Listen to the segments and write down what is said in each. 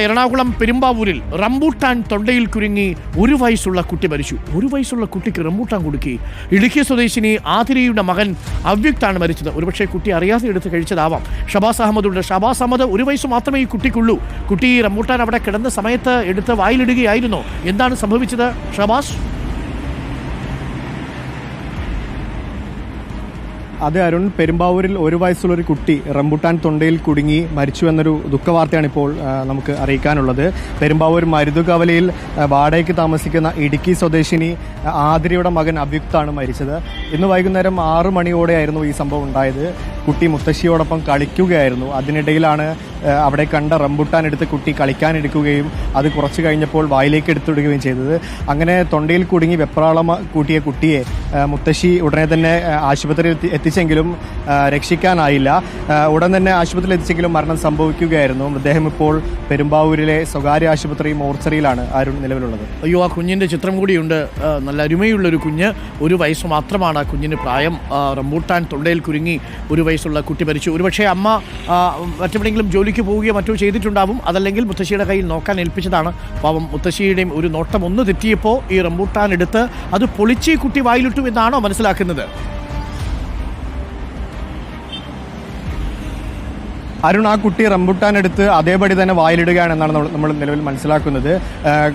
എറണാകുളം പെരുമ്പാവൂരിൽ റംബൂട്ടാൻ തൊണ്ടയിൽ കുരുങ്ങി 1 വയസ്സുള്ള കുട്ടി മരിച്ചു. 1 വയസ്സുള്ള കുട്ടിക്ക് റംബൂട്ടാൻ കൊടുക്കി. ഇടുക്കി സ്വദേശിനി ആതിരയുടെ മകൻ അവ്യക്താണ് മരിച്ചത്. ഒരുപക്ഷെ കുട്ടി അറിയാതെ എടുത്ത് കഴിച്ചതാവാം. ഷബാസ് അഹമ്മദുണ്ട്. ഷബാസ് അഹമ്മദ്, 1 വയസ്സ് മാത്രമേ ഈ കുട്ടിക്കുള്ളൂ. കുട്ടി റംബൂട്ടാൻ അവിടെ കിടന്ന സമയത്ത് എടുത്ത് വായിലിടുകയായിരുന്നു. എന്താണ് സംഭവിച്ചത് ഷബാസ്? അതെ അരുൺ, പെരുമ്പാവൂരിൽ 1 വയസ്സുള്ളൊരു കുട്ടി റംബൂട്ടാൻ തൊണ്ടയിൽ കുടുങ്ങി മരിച്ചു എന്നൊരു ദുഃഖവാർത്തയാണ് ഇപ്പോൾ നമുക്ക് അറിയിക്കാനുള്ളത്. പെരുമ്പാവൂർ മരുതുകവലയിൽ വാടകയ്ക്ക് താമസിക്കുന്ന ഇടുക്കി സ്വദേശിനി ആതിരയുടെ മകൻ അവ്യുക്താണ് മരിച്ചത്. ഇന്ന് വൈകുന്നേരം 6 മണിയോടെയായിരുന്നു ഈ സംഭവം ഉണ്ടായത്. കുട്ടി മുത്തശ്ശിയോടൊപ്പം കളിക്കുകയായിരുന്നു. അതിനിടയിലാണ് അവിടെ കണ്ട റംബൂട്ടാൻ എടുത്ത് കുട്ടി കളിക്കാനെടുക്കുകയും അത് കുറച്ച് കഴിഞ്ഞപ്പോൾ വായിലേക്ക് എടുത്തിടുകയും ചെയ്തത്. അങ്ങനെ തൊണ്ടയിൽ കുടുങ്ങി വെപ്രാളം കൂട്ടിയ കുട്ടിയെ മുത്തശ്ശി ഉടനെ തന്നെ ആശുപത്രിയിൽ എത്തിച്ചെങ്കിലും രക്ഷിക്കാനായില്ല. ഉടൻ തന്നെ ആശുപത്രിയിൽ എത്തിച്ചെങ്കിലും മരണം സംഭവിക്കുകയായിരുന്നു. മൃതദേഹം ഇപ്പോൾ പെരുമ്പാവൂരിലെ സ്വകാര്യ ആശുപത്രി മോർച്ചറിയിലാണ് ആരും നിലവിലുള്ളത്. അയ്യോ, ആ കുഞ്ഞിൻ്റെ ചിത്രം കൂടിയുണ്ട്. നല്ല അരുമയുള്ളൊരു കുഞ്ഞ്. 1 വയസ്സ് മാത്രമാണ് ആ കുഞ്ഞിന് പ്രായം. റംബൂട്ടാൻ തൊണ്ടയിൽ കുരുങ്ങി 1 വയസ്സുള്ള കുട്ടി മരിച്ചു. ഒരുപക്ഷെ അമ്മ മറ്റെവിടെയെങ്കിലും ജോലിക്ക് പോവുകയോ മറ്റോ ചെയ്തിട്ടുണ്ടാവും. അതല്ലെങ്കിൽ മുത്തശ്ശിയുടെ കയ്യിൽ നോക്കാൻ ഏൽപ്പിച്ചതാണ്. പാവം മുത്തശ്ശിയുടെയും ഒരു നോട്ടം ഒന്ന് തെറ്റിയപ്പോൾ ഈ റംബൂട്ടാൻ എടുത്ത് അത് പൊളിച്ച് കുട്ടി വായിലിട്ടു എന്നാണോ മനസ്സിലാക്കുന്നത്? അരുൺ, ആ കുട്ടി റംബൂട്ടാൻ എടുത്ത് അതേപടി തന്നെ വായിലിടുകയാണെന്നാണ് നമ്മൾ നിലവിൽ മനസ്സിലാക്കുന്നത്.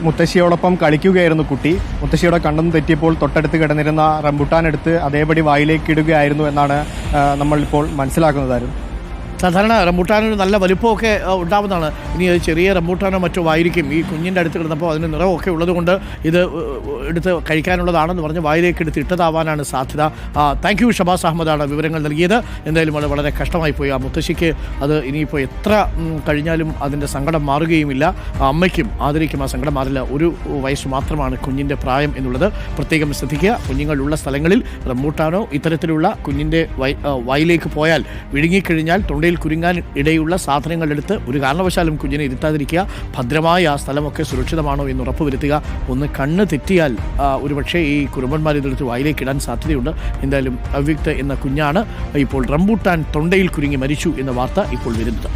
മുത്തശ്ശിയോടൊപ്പം കളിക്കുകയായിരുന്നു കുട്ടി. മുത്തശ്ശിയുടെ കണ്ണെന്ന് തെറ്റിയപ്പോൾ തൊട്ടടുത്ത് കിടന്നിരുന്ന റംബൂട്ടാൻ എടുത്ത് അതേപടി വായിലേക്ക് ഇടുകയായിരുന്നു എന്നാണ് നമ്മളിപ്പോൾ മനസ്സിലാക്കുന്നത്. അരുൺ, സാധാരണ റംബൂട്ടാനൊരു നല്ല വലുപ്പമൊക്കെ ഉണ്ടാവുന്നതാണ്. ഇനി അത് ചെറിയ റംബൂട്ടാനോ മറ്റോ ആയിരിക്കും. ഈ കുഞ്ഞിൻ്റെ അടുത്ത് കിടന്നപ്പോൾ അതിന് നിറമൊക്കെ ഉള്ളതുകൊണ്ട് ഇത് എടുത്ത് കഴിക്കാനുള്ളതാണെന്ന് പറഞ്ഞ് വായിലേക്ക് എടുത്ത് ഇട്ടതാവാനാണ് സാധ്യത. താങ്ക് യു ഷബാസ് അഹമ്മദാണ് വിവരങ്ങൾ നൽകിയത്. എന്തായാലും അത് വളരെ കഷ്ടമായി പോയി. ആ മുത്തശ്ശിക്ക് അത് ഇനിയിപ്പോൾ എത്ര കഴിഞ്ഞാലും അതിൻ്റെ സങ്കടം മാറുകയുമില്ല. അമ്മയ്ക്കും ആതിരയ്ക്കും ആ സങ്കടം മാറില്ല. 1 വയസ്സ് മാത്രമാണ് കുഞ്ഞിൻ്റെ പ്രായം എന്നുള്ളത് പ്രത്യേകം ശ്രദ്ധിക്കുക. കുഞ്ഞുങ്ങളുള്ള സ്ഥലങ്ങളിൽ റംബൂട്ടാനോ ഇത്തരത്തിലുള്ള കുഞ്ഞിൻ്റെ വായിലേക്ക് പോയാൽ വിഴുങ്ങിക്കഴിഞ്ഞാൽ തൊണ്ടയിൽ കുരുങ്ങാൻ ഇടയുള്ള സാധനങ്ങളെടുത്ത് ഒരു കാരണവശാലും കുഞ്ഞിനെ ഇരുത്താതിരിക്കുക. ഭദ്രമായി ആ സ്ഥലമൊക്കെ സുരക്ഷിതമാണോ എന്ന് ഉറപ്പുവരുത്തുക. ഒന്ന് കണ്ണ് തെറ്റിയാൽ ഒരുപക്ഷെ ഈ കുറുമ്പന്മാർ ഇതെടുത്ത് വായിലേക്ക് ഇടാൻ സാധ്യതയുണ്ട്. എന്തായാലും അവ്യക്ത എന്ന കുഞ്ഞാണ് ഇപ്പോൾ റംബൂട്ടാൻ തൊണ്ടയിൽ കുരുങ്ങി മരിച്ചു എന്ന വാർത്ത ഇപ്പോൾ വരുന്നത്.